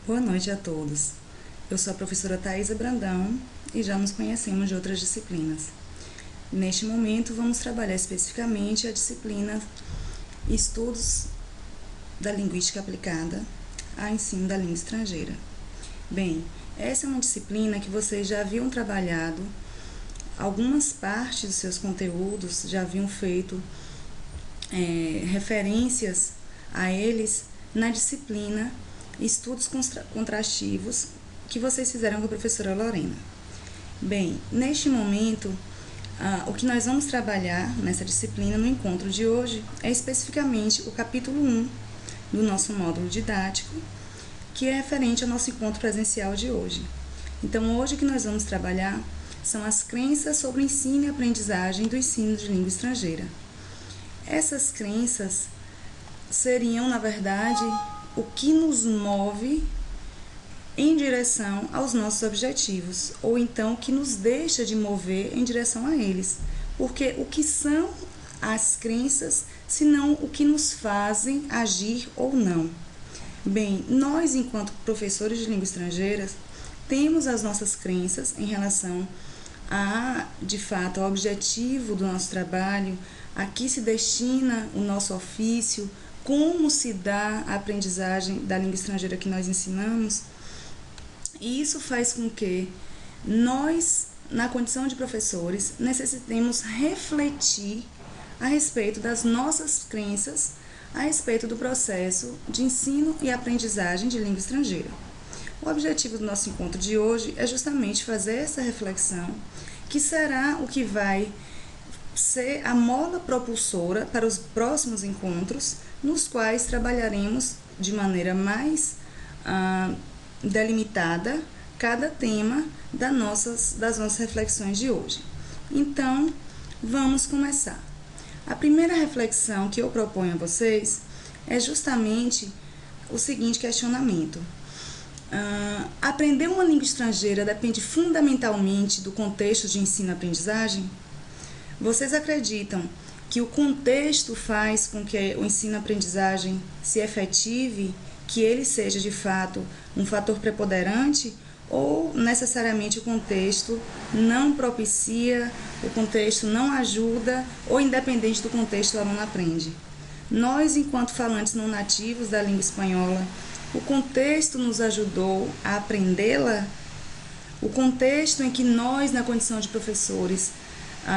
Boa noite a todos. Eu sou a professora Thaisa Brandão e já nos conhecemos de outras disciplinas. Neste momento, vamos trabalhar especificamente a disciplina Estudos da Linguística Aplicada ao Ensino da Língua Estrangeira. Bem, essa é uma disciplina que vocês já haviam trabalhado, algumas partes dos seus conteúdos já haviam feito referências a eles na disciplina Estudos Contrastivos que vocês fizeram com a professora Lorena. Bem, neste momento, o que nós vamos trabalhar nessa disciplina no encontro de hoje é especificamente o capítulo 1 do nosso módulo didático, que é referente ao nosso encontro presencial de hoje. Então, hoje o que nós vamos trabalhar são as crenças sobre o ensino e aprendizagem do ensino de língua estrangeira. Essas crenças seriam, na verdade, o que nos move em direção aos nossos objetivos, ou então o que nos deixa de mover em direção a eles. Porque o que são as crenças, senão o que nos fazem agir ou não? Bem, nós, enquanto professores de língua estrangeira, temos as nossas crenças em relação de fato, ao objetivo do nosso trabalho, a que se destina o nosso ofício, como se dá a aprendizagem da língua estrangeira que nós ensinamos. E isso faz com que nós, na condição de professores, necessitemos refletir a respeito das nossas crenças, a respeito do processo de ensino e aprendizagem de língua estrangeira. O objetivo do nosso encontro de hoje é justamente fazer essa reflexão, que será o que vai ser a mola propulsora para os próximos encontros, nos quais trabalharemos de maneira mais delimitada cada tema das nossas reflexões de hoje. Então, vamos começar. A primeira reflexão que eu proponho a vocês é justamente o seguinte questionamento. Aprender uma língua estrangeira depende fundamentalmente do contexto de ensino-aprendizagem? Vocês acreditam que o contexto faz com que o ensino-aprendizagem se efetive, que ele seja de fato um fator preponderante, ou necessariamente o contexto não propicia, o contexto não ajuda, ou independente do contexto o aluno aprende? Nós, enquanto falantes não nativos da língua espanhola, o contexto nos ajudou a aprendê-la? O contexto em que nós, na condição de professores,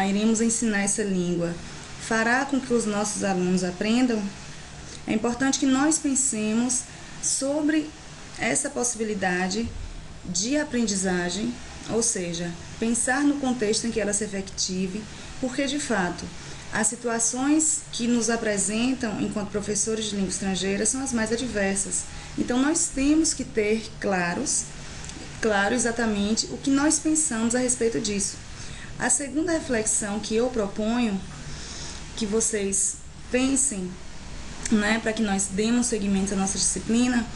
iremos ensinar essa língua, fará com que os nossos alunos aprendam? É importante que nós pensemos sobre essa possibilidade de aprendizagem, ou seja, pensar no contexto em que ela se efetive, porque, de fato, as situações que nos apresentam enquanto professores de língua estrangeira são as mais adversas. Então, nós temos que ter claro exatamente o que nós pensamos a respeito disso. A segunda reflexão que eu proponho que vocês pensem, para que nós demos seguimento à nossa disciplina,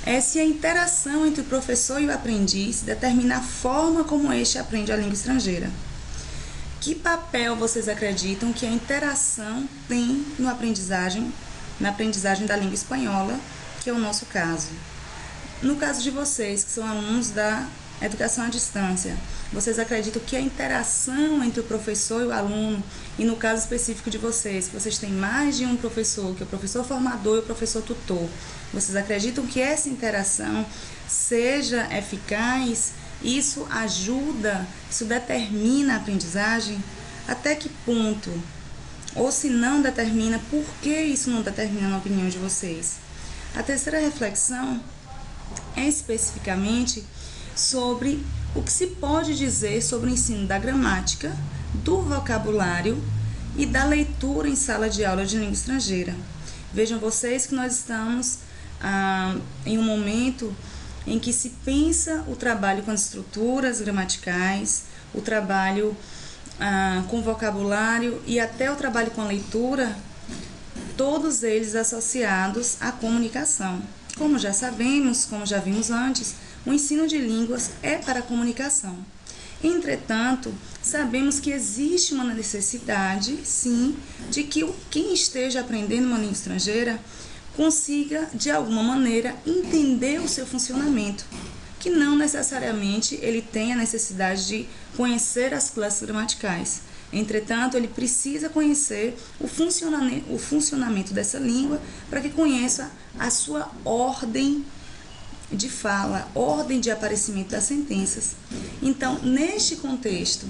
é se a interação entre o professor e o aprendiz determina a forma como este aprende a língua estrangeira. Que papel vocês acreditam que a interação tem na aprendizagem da língua espanhola, que é o nosso caso? No caso de vocês, que são alunos da educação à distância, vocês acreditam que a interação entre o professor e o aluno, e no caso específico de vocês, que vocês têm mais de um professor, que é o professor formador e o professor tutor, vocês acreditam que essa interação seja eficaz? Isso ajuda, isso determina a aprendizagem? Até que ponto? Ou se não determina, por que isso não determina na opinião de vocês? A terceira reflexão é especificamente sobre o que se pode dizer sobre o ensino da gramática, do vocabulário e da leitura em sala de aula de língua estrangeira. Vejam vocês que nós estamos em um momento em que se pensa o trabalho com as estruturas gramaticais, o trabalho com vocabulário e até o trabalho com a leitura, todos eles associados à comunicação. Como já sabemos, como já vimos antes, o ensino de línguas é para a comunicação. Entretanto, sabemos que existe uma necessidade, sim, de que quem esteja aprendendo uma língua estrangeira consiga, de alguma maneira, entender o seu funcionamento, que não necessariamente ele tem a necessidade de conhecer as classes gramaticais. Entretanto, ele precisa conhecer o funcionamento dessa língua para que conheça a sua ordem de fala, ordem de aparecimento das sentenças. Então, neste contexto,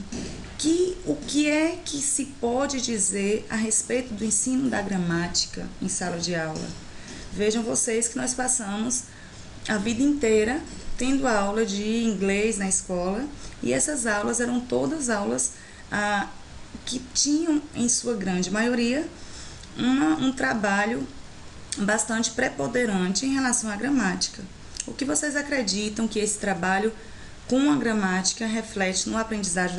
o que é que se pode dizer a respeito do ensino da gramática em sala de aula? Vejam vocês que nós passamos a vida inteira tendo aula de inglês na escola, e essas aulas eram todas aulas que tinham, em sua grande maioria, um trabalho bastante preponderante em relação à gramática. O que vocês acreditam que esse trabalho com a gramática reflete na aprendizagem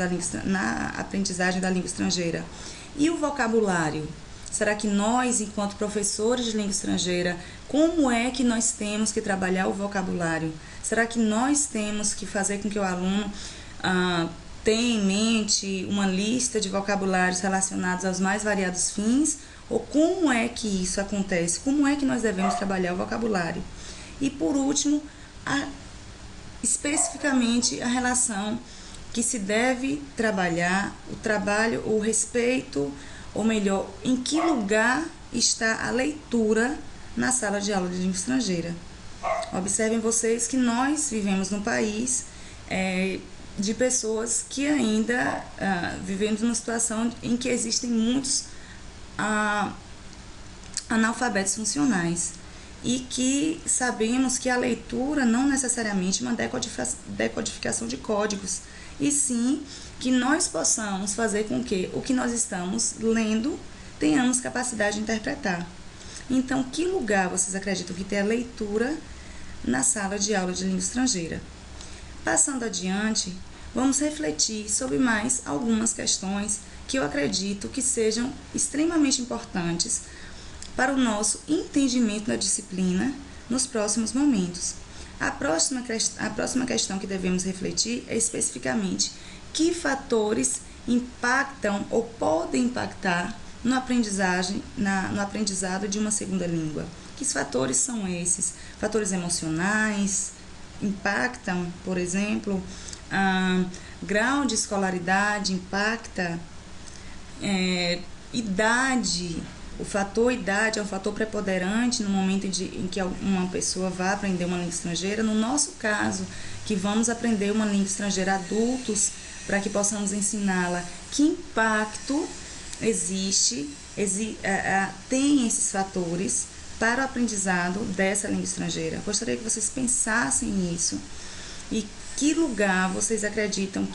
da língua estrangeira? E o vocabulário? Será que nós, enquanto professores de língua estrangeira, como é que nós temos que trabalhar o vocabulário? Será que nós temos que fazer com que o aluno tenha em mente uma lista de vocabulários relacionados aos mais variados fins? Ou como é que isso acontece? Como é que nós devemos trabalhar o vocabulário? E por último, especificamente a relação que se deve trabalhar, o respeito, ou melhor, em que lugar está a leitura na sala de aula de língua estrangeira. Observem vocês que nós vivemos num país de pessoas que ainda vivemos numa situação em que existem muitos analfabetos funcionais, e que sabemos que a leitura não necessariamente é uma decodificação de códigos, e sim que nós possamos fazer com que o que nós estamos lendo tenhamos capacidade de interpretar. Então, que lugar vocês acreditam que tem a leitura na sala de aula de língua estrangeira? Passando adiante, vamos refletir sobre mais algumas questões que eu acredito que sejam extremamente importantes para o nosso entendimento da disciplina nos próximos momentos. A próxima questão que devemos refletir é especificamente que fatores impactam ou podem impactar no aprendizado de uma segunda língua. Que fatores são esses? Fatores emocionais impactam, por exemplo, grau de escolaridade impacta, idade. O fator idade é um fator preponderante no momento em que uma pessoa vai aprender uma língua estrangeira. No nosso caso, que vamos aprender uma língua estrangeira adultos, para que possamos ensiná-la, que impacto tem esses fatores para o aprendizado dessa língua estrangeira? Gostaria que vocês pensassem nisso. E que lugar vocês acreditam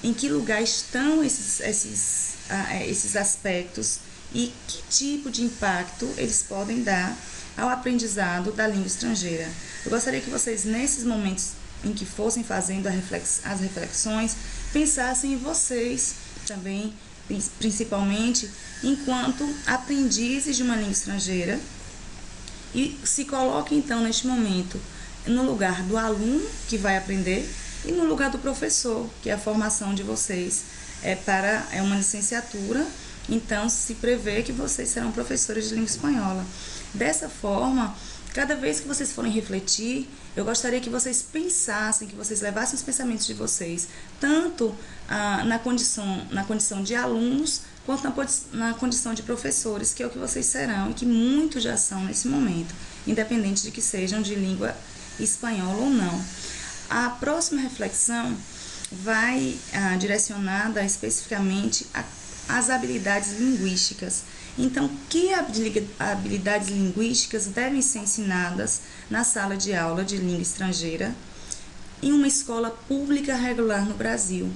em que lugar estão esses aspectos, e que tipo de impacto eles podem dar ao aprendizado da língua estrangeira? Eu gostaria que vocês, nesses momentos em que fossem fazendo as reflexões, pensassem em vocês também, principalmente enquanto aprendizes de uma língua estrangeira, e se coloquem então neste momento no lugar do aluno que vai aprender e no lugar do professor, que é a formação de vocês é uma licenciatura. Então, se prevê que vocês serão professores de língua espanhola. Dessa forma, cada vez que vocês forem refletir, eu gostaria que vocês pensassem, que vocês levassem os pensamentos de vocês, tanto na condição de alunos, quanto na condição de professores, que é o que vocês serão e que muitos já são nesse momento, independente de que sejam de língua espanhola ou não. A próxima reflexão vai direcionada especificamente às habilidades linguísticas. Então, que habilidades linguísticas devem ser ensinadas na sala de aula de língua estrangeira em uma escola pública regular no Brasil,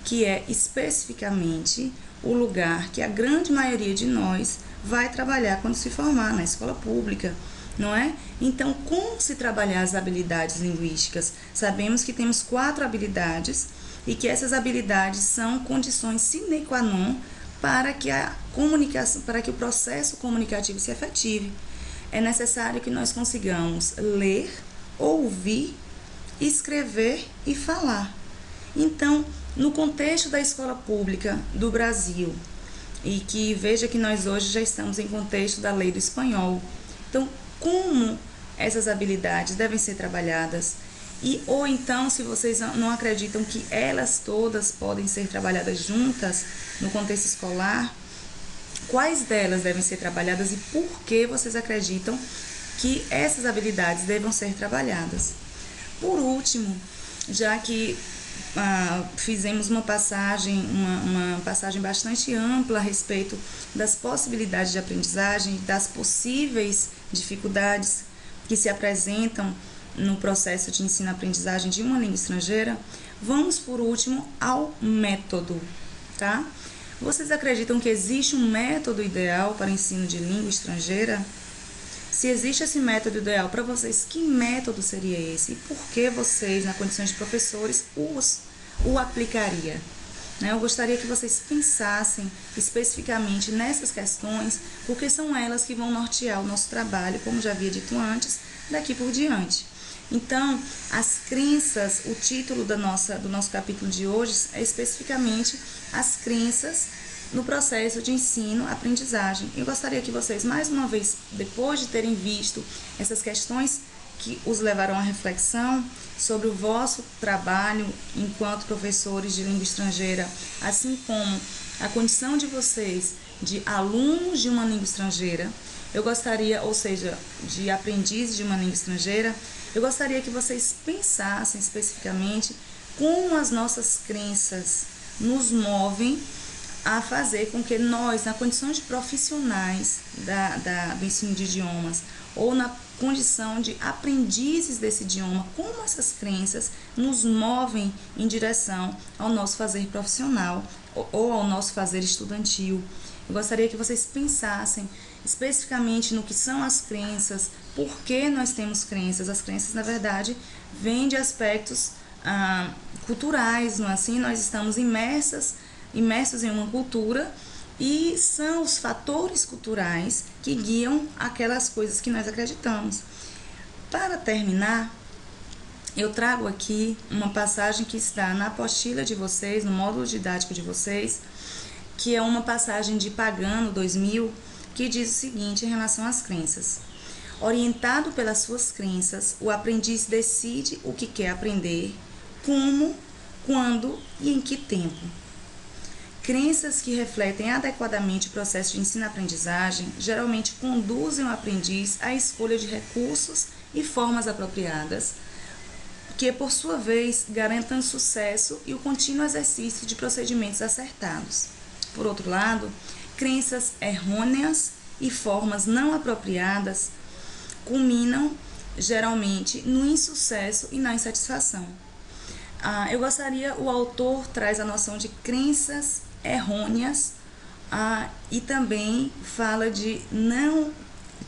que é especificamente o lugar que a grande maioria de nós vai trabalhar quando se formar, na escola pública, não é? Então, como se trabalhar as habilidades linguísticas? Sabemos que temos 4 habilidades e que essas habilidades são condições sine qua non para que a comunicação, para que o processo comunicativo se efetive. É necessário que nós consigamos ler, ouvir, escrever e falar. Então, no contexto da escola pública do Brasil, e que veja que nós hoje já estamos em contexto da lei do espanhol, Então, como essas habilidades devem ser trabalhadas? Ou então, se vocês não acreditam que elas todas podem ser trabalhadas juntas no contexto escolar, quais delas devem ser trabalhadas e por que vocês acreditam que essas habilidades devam ser trabalhadas? Por último, já que fizemos uma passagem bastante ampla a respeito das possibilidades de aprendizagem, das possíveis dificuldades que se apresentam no processo de ensino-aprendizagem de uma língua estrangeira, vamos por último ao método, tá? Vocês acreditam que existe um método ideal para o ensino de língua estrangeira? Se existe esse método ideal para vocês, que método seria esse? E por que vocês, na condição de professores, o aplicaria? Eu gostaria que vocês pensassem especificamente nessas questões, porque são elas que vão nortear o nosso trabalho, como já havia dito antes, daqui por diante. Então, as crenças, o título do nosso capítulo de hoje é especificamente as crenças no processo de ensino-aprendizagem. Eu gostaria que vocês, mais uma vez, depois de terem visto essas questões que os levarão à reflexão sobre o vosso trabalho enquanto professores de língua estrangeira, assim como a condição de vocês de alunos de uma língua estrangeira, eu gostaria, ou seja, de aprendizes de uma língua estrangeira, eu gostaria que vocês pensassem especificamente como as nossas crenças nos movem a fazer com que nós, na condição de profissionais do ensino de idiomas, ou na condição de aprendizes desse idioma, como essas crenças nos movem em direção ao nosso fazer profissional ou ao nosso fazer estudantil. Eu gostaria que vocês pensassem especificamente no que são as crenças, por que nós temos crenças. As crenças, na verdade, vêm de aspectos culturais, não é assim? Nós estamos imersos em uma cultura e são os fatores culturais que guiam aquelas coisas que nós acreditamos. Para terminar, eu trago aqui uma passagem que está na apostila de vocês, no módulo didático de vocês, que é uma passagem de Pagano 2000, que diz o seguinte em relação às crenças: orientado pelas suas crenças, o aprendiz decide o que quer aprender, como, quando e em que tempo. Crenças que refletem adequadamente o processo de ensino-aprendizagem geralmente conduzem o aprendiz à escolha de recursos e formas apropriadas, que, por sua vez, garantam o sucesso e o contínuo exercício de procedimentos acertados. Por outro lado, crenças errôneas e formas não apropriadas culminam, geralmente, no insucesso e na insatisfação. O autor traz a noção de crenças errôneas e também fala de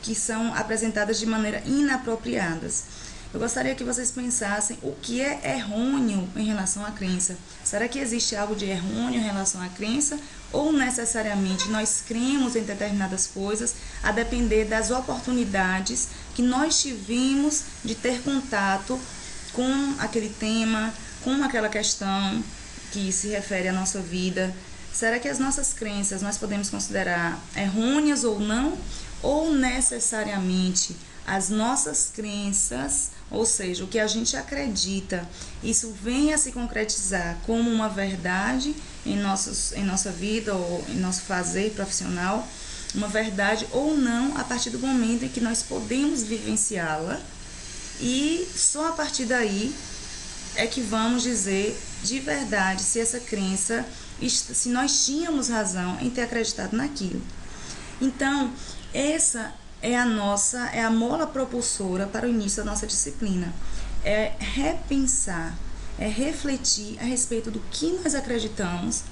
que são apresentadas de maneira inapropriadas. Eu gostaria que vocês pensassem o que é errôneo em relação à crença. Será que existe algo de errôneo em relação à crença? Ou necessariamente nós cremos em determinadas coisas a depender das oportunidades que nós tivemos de ter contato com aquele tema, com aquela questão que se refere à nossa vida? Será que as nossas crenças nós podemos considerar errôneas ou não? Ou necessariamente as nossas crenças, ou seja, o que a gente acredita, isso vem a se concretizar como uma verdade em nossa vida ou em nosso fazer profissional, uma verdade ou não a partir do momento em que nós podemos vivenciá-la, e só a partir daí é que vamos dizer de verdade se essa crença, se nós tínhamos razão em ter acreditado naquilo. Então, essa é a mola propulsora para o início da nossa disciplina. É repensar, é refletir a respeito do que nós acreditamos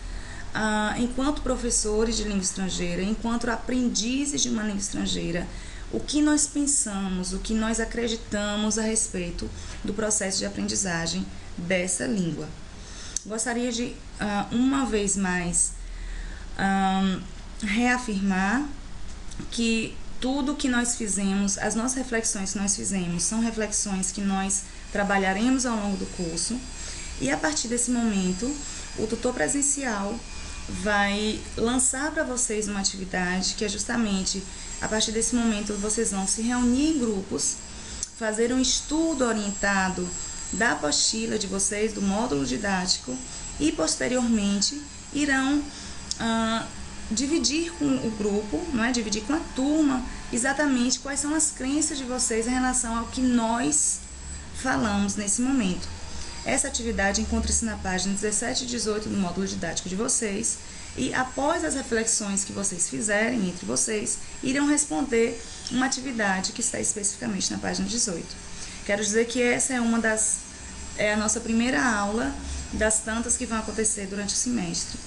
enquanto professores de língua estrangeira, enquanto aprendizes de uma língua estrangeira, o que nós pensamos, o que nós acreditamos a respeito do processo de aprendizagem dessa língua. Gostaria de, uma vez mais, reafirmar que tudo que nós fizemos, as nossas reflexões que nós fizemos, são reflexões que nós trabalharemos ao longo do curso, e a partir desse momento, o tutor presencial vai lançar para vocês uma atividade que é justamente A partir desse momento, vocês vão se reunir em grupos, fazer um estudo orientado da apostila de vocês, do módulo didático, e posteriormente irão dividir com o grupo, não é? Dividir com a turma, exatamente quais são as crenças de vocês em relação ao que nós falamos nesse momento. Essa atividade encontra-se na página 17 e 18 do módulo didático de vocês, e após as reflexões que vocês fizerem entre vocês, irão responder uma atividade que está especificamente na página 18. Quero dizer que essa é a nossa primeira aula das tantas que vão acontecer durante o semestre.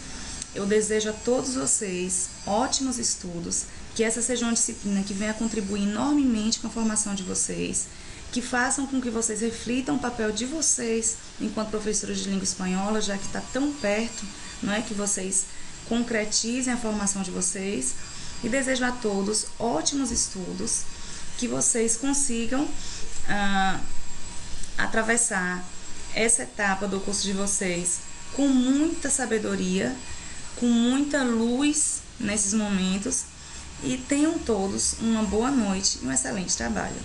Eu desejo a todos vocês ótimos estudos, que essa seja uma disciplina que venha contribuir enormemente com a formação de vocês, que façam com que vocês reflitam o papel de vocês enquanto professores de língua espanhola, já que está tão perto, não é? Que vocês concretizem a formação de vocês, e desejo a todos ótimos estudos, que vocês consigam atravessar essa etapa do curso de vocês com muita sabedoria, com muita luz nesses momentos, e tenham todos uma boa noite e um excelente trabalho.